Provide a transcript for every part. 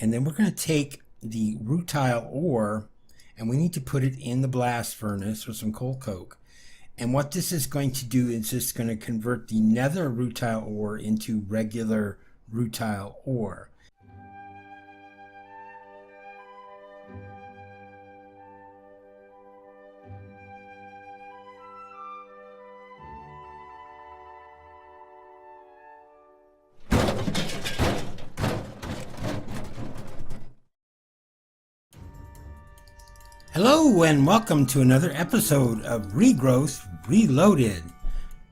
And then we're going to take the rutile ore and we need to put it in the blast furnace with some coal coke. And what this is going to do is just going to convert the nether rutile ore into regular rutile ore. Hello and welcome to another episode of Regrowth Reloaded.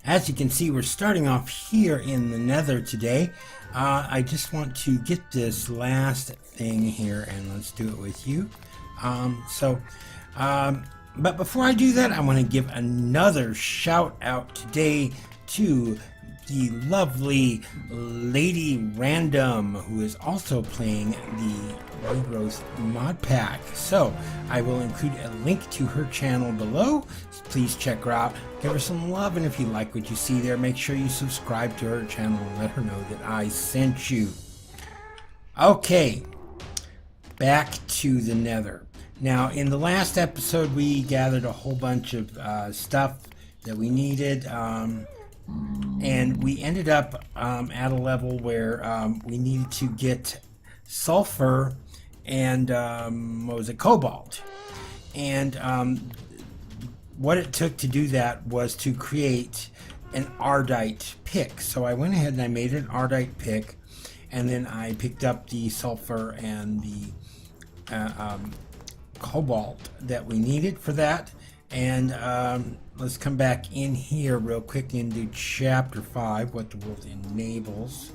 As you can see, we're starting off here in the nether today. I just want to get this last thing here and let's do it with you. But before I do that, I want to give another shout out today to the lovely Lady Random, who is also playing the Regrowth Modpack. So I will include a link to her channel below. Please check her out, give her some love, and if you like what you see there, make sure you subscribe to her channel and let her know that I sent you. Okay, back to the nether. Now, in the last episode, we gathered a whole bunch of stuff that we needed. And we ended up at a level where we needed to get sulfur and what was it, cobalt. And what it took to do that was to create an ardite pick. So I went ahead and I made an ardite pick, and then I picked up the sulfur and the cobalt that we needed for that. And let's come back in here real quick into chapter 5, what the world enables.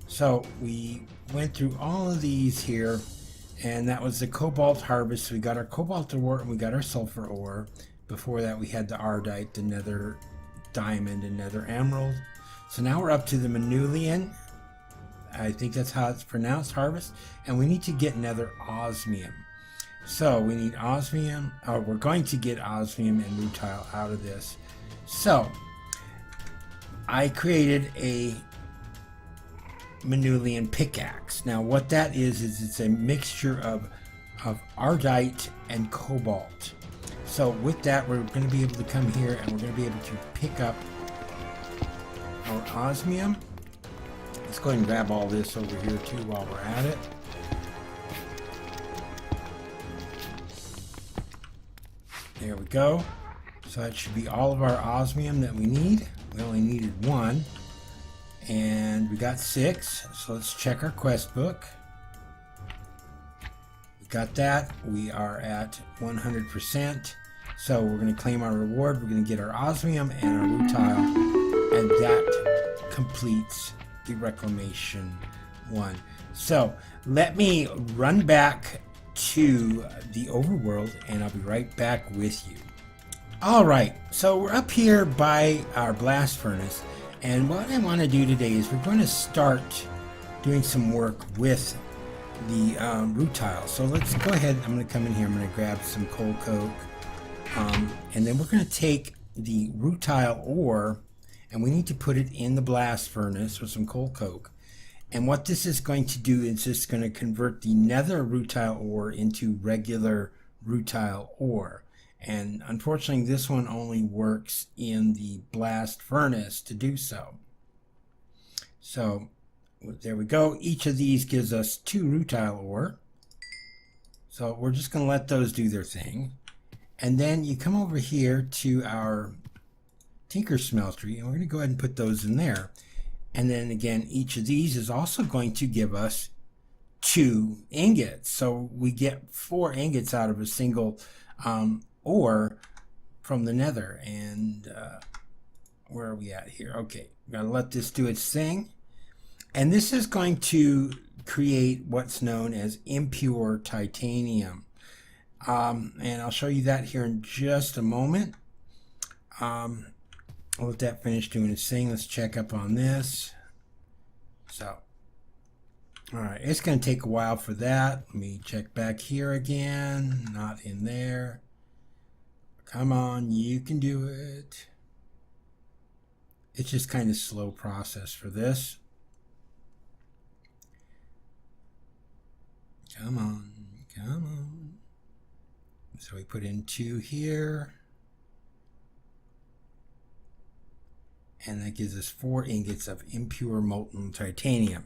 So we went through all of these here, and that was the cobalt harvest. We got our cobalt ore and we got our sulfur ore. Before that we had the ardite, the nether diamond, and nether emerald. So now we're up to the manulian, I think that's how it's pronounced, harvest, and we need to get nether osmium. So we need osmium, or we're going to get osmium and rutile out of this. So I created a manulian pickaxe. Now what that is it's a mixture of ardite and cobalt. So with that, we're going to be able to come here and we're going to be able to pick up our osmium. Let's go ahead and grab all this over here too while we're at it. There we go. So that should be all of our osmium that we need. We only needed 1. And we got 6. So let's check our quest book. We got that. We are at 100%. So we're going to claim our reward. We're going to get our osmium and our rutile. And that completes the reclamation 1. So let me run back to the overworld and I'll be right back with you. Alright, so we're up here by our blast furnace, and what I want to do today is we're going to start doing some work with the rutile. So let's go ahead, I'm going to come in here, I'm going to grab some coal coke, and then we're going to take the rutile ore and we need to put it in the blast furnace with some coal coke. And what this is going to do is just going to convert the nether rutile ore into regular rutile ore. And unfortunately, this one only works in the blast furnace to do so. So there we go. Each of these gives us 2 rutile ore. So we're just going to let those do their thing. And then you come over here to our tinker smeltery, and we're going to go ahead and put those in there. And then again, each of these is also going to give us 2 ingots. So we get 4 ingots out of a single ore from the nether. And where are we at here? Okay, we've got to let this do its thing. And this is going to create what's known as impure titanium. And I'll show you that here in just a moment. I'll let that finish doing its thing. Let's check up on this. So, alright, it's going to take a while for that. Let me check back here again. Not in there. Come on, you can do it. It's just kind of slow process for this. So we put in 2 here. And that gives us 4 ingots of impure molten titanium.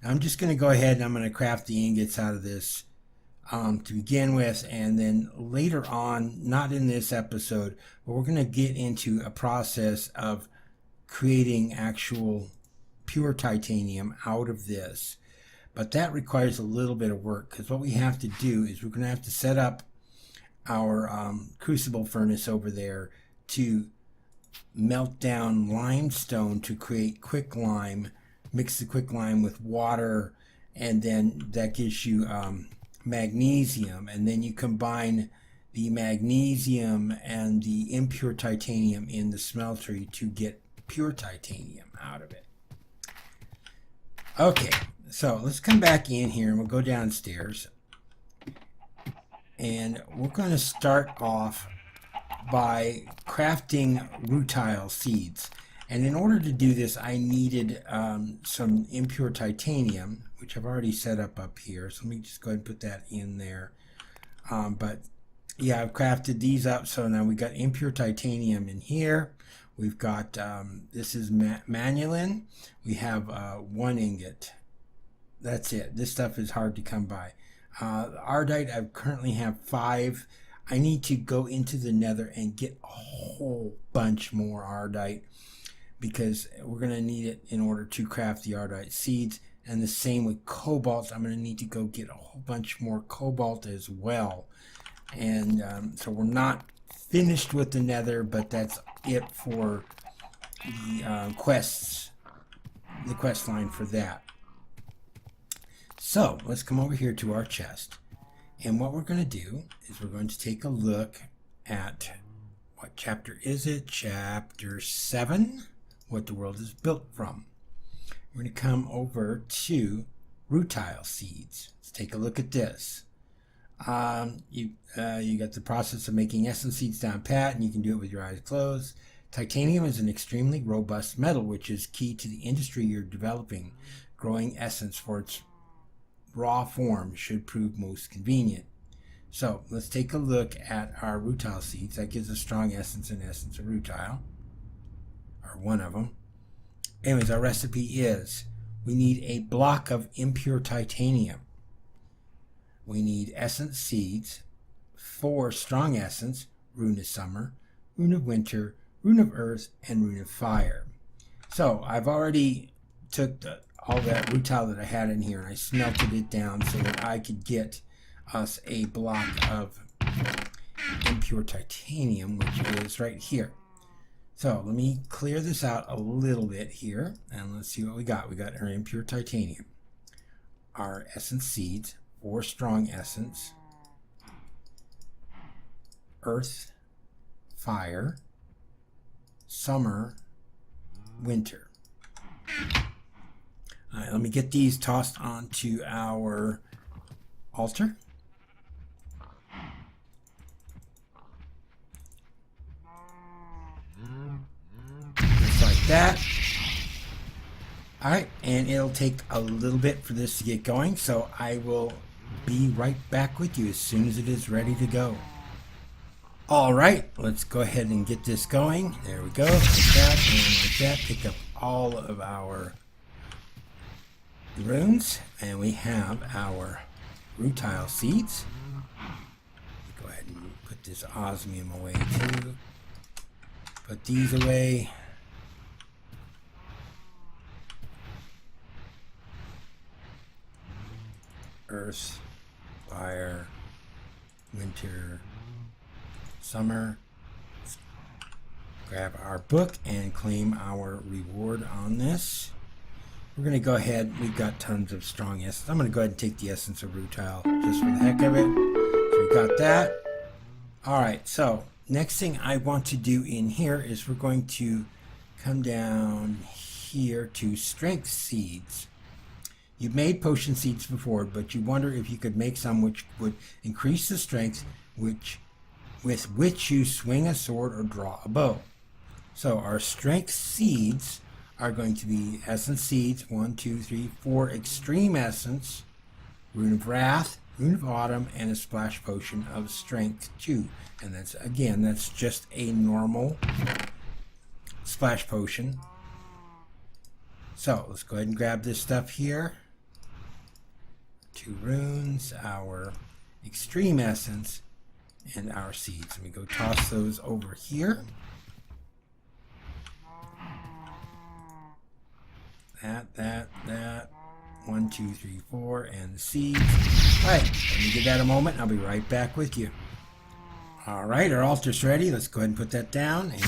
Now I'm just going to go ahead and I'm going to craft the ingots out of this to begin with, and then later on, not in this episode, but we're going to get into a process of creating actual pure titanium out of this. But that requires a little bit of work, because what we have to do is we're going to have to set up our crucible furnace over there to melt down limestone to create quicklime, mix the quicklime with water, and then that gives you magnesium, and then you combine the magnesium and the impure titanium in the smeltery to get pure titanium out of it. Okay, so let's come back in here and we'll go downstairs, and we're going to start off by crafting Rutile Seeds. And in order to do this, I needed some impure titanium, which I've already set up here. So let me just go ahead and put that in there. But yeah, I've crafted these up. So now we got impure titanium in here. We've got, this is manulin. We have 1 ingot. That's it. This stuff is hard to come by. Ardite, I currently have 5. I need to go into the nether and get a whole bunch more ardite, because we're going to need it in order to craft the ardite seeds. And the same with cobalt. I'm going to need to go get a whole bunch more cobalt as well. And so we're not finished with the nether, but that's it for the quests, the quest line for that. So let's come over here to our chest. And what we're going to do is we're going to take a look at, what chapter is it? Chapter 7. What the world is built from. We're going to come over to Rutile Seeds. Let's take a look at this. You got the process of making essence seeds down pat, and you can do it with your eyes closed. Titanium is an extremely robust metal, which is key to the industry you're developing. Growing essence for its raw form should prove most convenient. So let's take a look at our Rutile Seeds. That gives us strong essence and essence of rutile. Or one of them. Anyways, our recipe is, we need a block of impure titanium. We need essence seeds, 4 strong essence, rune of summer, rune of winter, rune of earth, and rune of fire. So I've already took all that rutile that I had in here and I smelted it down so that I could get us a block of impure titanium, which is right here. So let me clear this out a little bit here, and let's see what we got. We got our impure titanium, our essence seeds, 4 strong essence, earth, fire, summer, winter. All right, let me get these tossed onto our altar. Just like that. Alright, and it'll take a little bit for this to get going, so I will be right back with you as soon as it is ready to go. Alright, let's go ahead and get this going. There we go, like that, and like that. Pick up all of our runes, and we have our Rutile Seeds. Go ahead and put this osmium away too. Put these away. Earth, fire, winter, summer. Let's grab our book and claim our reward on this. We're going to go ahead, we've got tons of strong essence. I'm going to go ahead and take the essence of rutile just for the heck of it. So we got that. Alright, so next thing I want to do in here is we're going to come down here to strength seeds. You've made potion seeds before, but you wonder if you could make some which would increase the strength with which you swing a sword or draw a bow. So our strength seeds are going to be essence seeds, 1, 2, 3, 4 extreme essence, rune of wrath, Rune of Autumn, and a splash potion of strength 2. And that's, again, that's just a normal splash potion. So let's go ahead and grab this stuff here. 2 runes, our extreme essence, and our seeds. Let me go toss those over here. That. 1, 2, 3, 4, and the seeds. Alright, let me give that a moment and I'll be right back with you. Alright, our altar's ready. Let's go ahead and put that down. And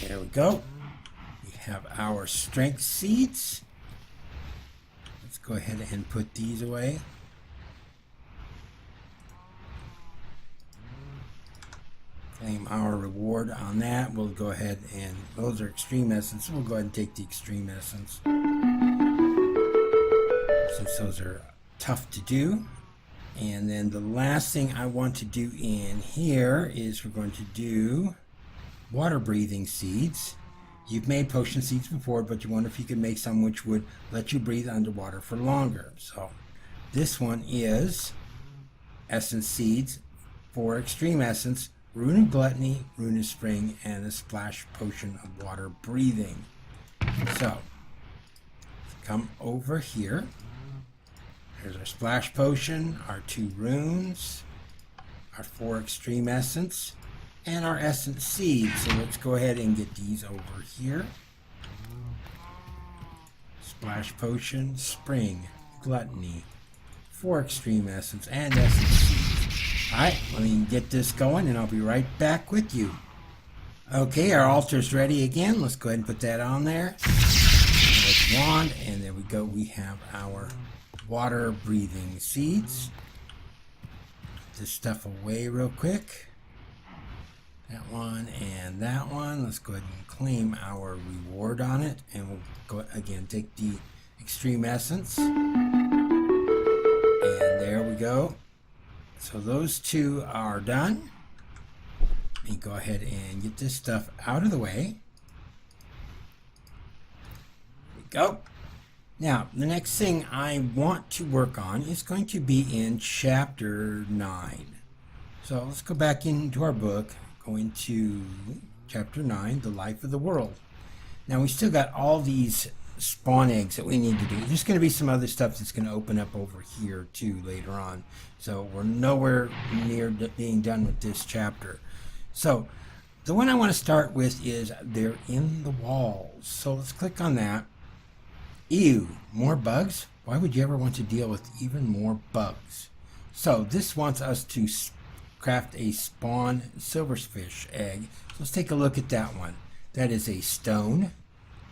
there we go. We have our strength seeds. Let's go ahead and put these away. Claim our reward on that. We'll go ahead and, those are extreme essence. We'll go ahead and take the extreme essence, since those are tough to do. And then the last thing I want to do in here is we're going to do water breathing seeds. You've made potion seeds before, but you wonder if you could make some which would let you breathe underwater for longer. So this one is essence seeds for extreme essence, Rune of Gluttony, Rune of Spring, and a splash potion of water breathing. So come over here. Here's our splash potion, our 2 runes, our 4 extreme essence, and our essence seeds. So let's go ahead and get these over here. Splash potion, spring, gluttony, 4 extreme essence, and essence seeds. Alright, let me get this going and I'll be right back with you. Okay, our altar's ready again. Let's go ahead and put that on there. Wand, and there we go. We have our water breathing seeds. Put this stuff away real quick. That one and that one. Let's go ahead and claim our reward on it, and we'll go again take the extreme essence, and there we go. So those 2 are done. Let me go ahead and get this stuff out of the way. Go. Now, the next thing I want to work on is going to be in chapter 9. So let's go back into our book, go into chapter 9, the life of the world. Now, we still got all these spawn eggs that we need to do. There's going to be some other stuff that's going to open up over here too later on. So we're nowhere near being done with this chapter. So the one I want to start with is they're in the walls. So let's click on that. Ew, more bugs? Why would you ever want to deal with even more bugs? So this wants us to craft a spawn silverfish egg. So let's take a look at that one. That is a stone,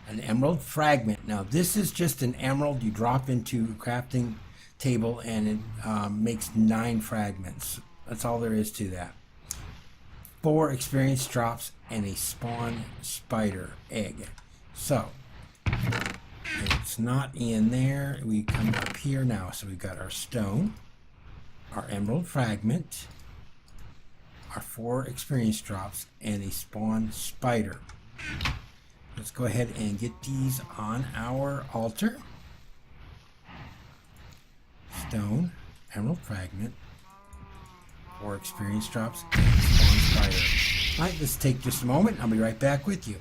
an emerald fragment. Now this is just an emerald you drop into a crafting table and it makes 9 fragments. That's all there is to that. 4 experience drops and a spawn spider egg. So it's not in there. We come up here now. So we've got our stone, our emerald fragment, our 4 experience drops, and a spawn spider. Let's go ahead and get these on our altar. Stone, emerald fragment, 4 experience drops, and spawn spider. Alright, let's take just a moment. I'll be right back with you.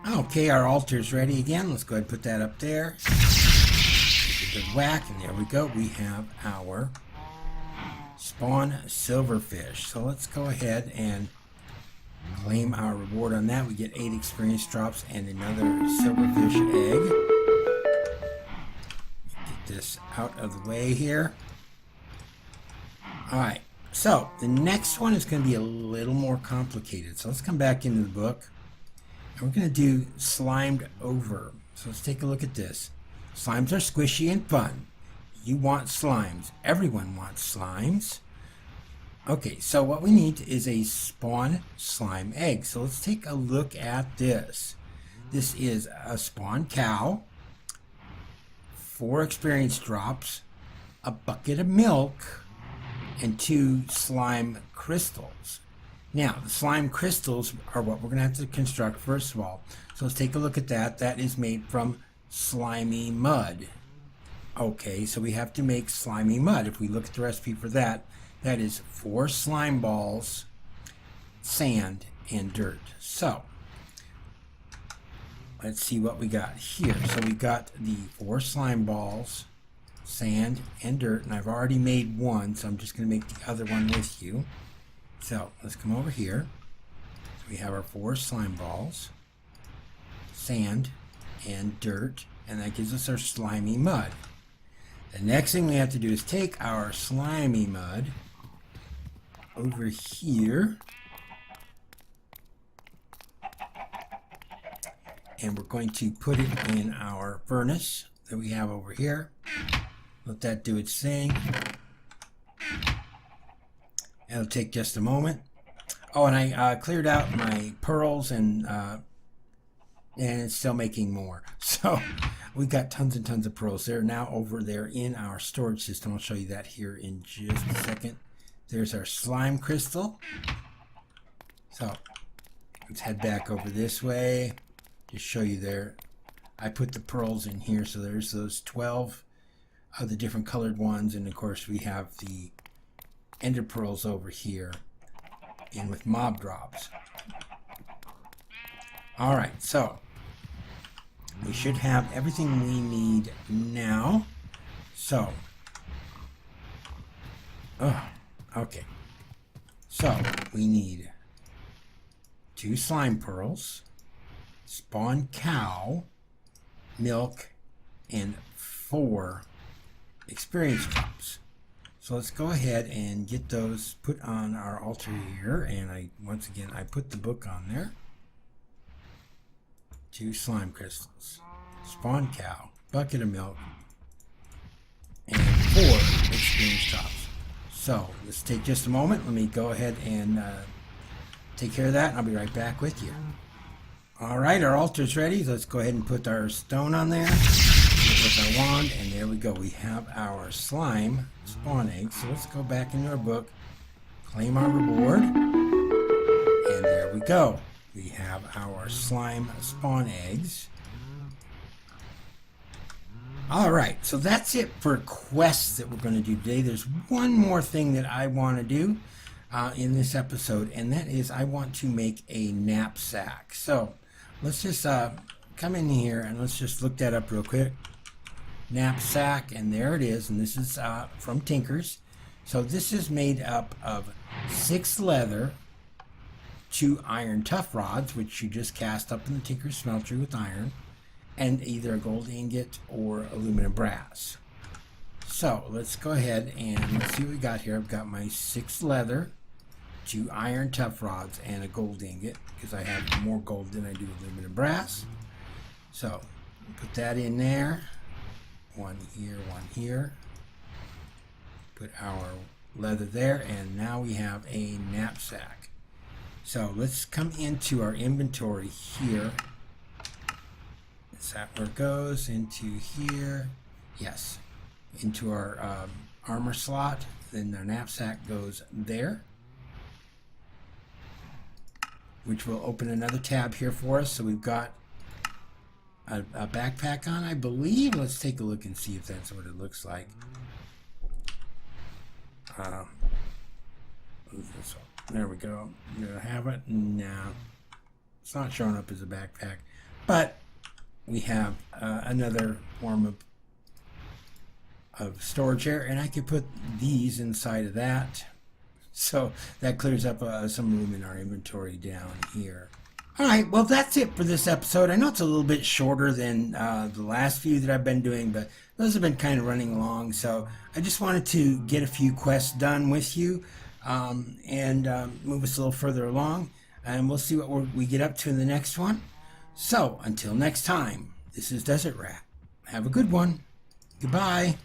Okay, our altar's ready again. Let's go ahead and put that up there. Take a good whack, and there we go. We have our spawn silverfish. So let's go ahead and claim our reward on that. We get 8 experience drops and another silverfish egg. Get this out of the way here. Alright, so the next one is going to be a little more complicated. So let's come back into the book. And we're going to do slimed over. So let's take a look at this. Slimes are squishy and fun. You want slimes. Everyone wants slimes. Okay, so what we need is a spawn slime egg. So let's take a look at this. This is a spawn cow, 4 experience drops, a bucket of milk, and 2 slime crystals. Now, the slime crystals are what we're going to have to construct first of all. So let's take a look at that. That is made from slimy mud. Okay, so we have to make slimy mud. If we look at the recipe for that, that is 4 slime balls, sand, and dirt. So let's see what we got here. So we got the 4 slime balls, sand, and dirt, and I've already made one, so I'm just going to make the other one with you. So let's come over here. So we have our 4 slime balls, sand, and dirt, and that gives us our slimy mud. The next thing we have to do is take our slimy mud over here, and we're going to put it in our furnace that we have over here. Let that do its thing. It'll take just a moment. Oh, and I cleared out my pearls, and it's still making more. So we've got tons and tons of pearls. They're now over there in our storage system. I'll show you that here in just a second. There's our slime crystal. So let's head back over this way. Just show you there. I put the pearls in here, so there's those 12 of the different colored ones, and of course we have the ender pearls over here and with mob drops. Alright, so we should have everything we need now. So okay, so we need 2 slime pearls, spawn cow, milk, and 4 experience drops. So let's go ahead and get those put on our altar here, and once again I put the book on there. 2 slime crystals, spawn cow, bucket of milk, and 4 experience drops. So let's take just a moment. Let me go ahead and take care of that, and I'll be right back with you. Alright, our altar's ready. Let's go ahead and put our stone on there with our wand, and there we go. We have our slime spawn egg. So let's go back into our book, claim our reward, and there we go. We have our slime spawn eggs. Alright, so that's it for quests that we're going to do today. There's one more thing that I want to do in this episode, and that is I want to make a knapsack. So let's just come in here and let's just look that up real quick. Knapsack, and there it is, and this is from Tinker's. So this is made up of 6 leather, 2 iron tough rods, which you just cast up in the Tinker's smeltery with iron, and either a gold ingot or aluminum brass. So let's go ahead and let's see what we got here. I've got my 6 leather, 2 iron tough rods, and a gold ingot, because I have more gold than I do aluminum brass. So put that in there. 1 here, 1 here. Put our leather there, and now we have a knapsack. So let's come into our inventory here. Is that where it goes? Into here. Yes. Into our armor slot. Then our knapsack goes there, which will open another tab here for us. So we've got a backpack on, I believe. Let's take a look and see if that's what it looks like. There we go. Do I have it? No. It's not showing up as a backpack. But we have another form of storage here, and I could put these inside of that. So that clears up some room in our inventory down here. Alright, well that's it for this episode. I know it's a little bit shorter than the last few that I've been doing, but those have been kind of running along. So I just wanted to get a few quests done with you and move us a little further along. And we'll see what we get up to in the next one. So until next time, this is Desert Rat. Have a good one. Goodbye.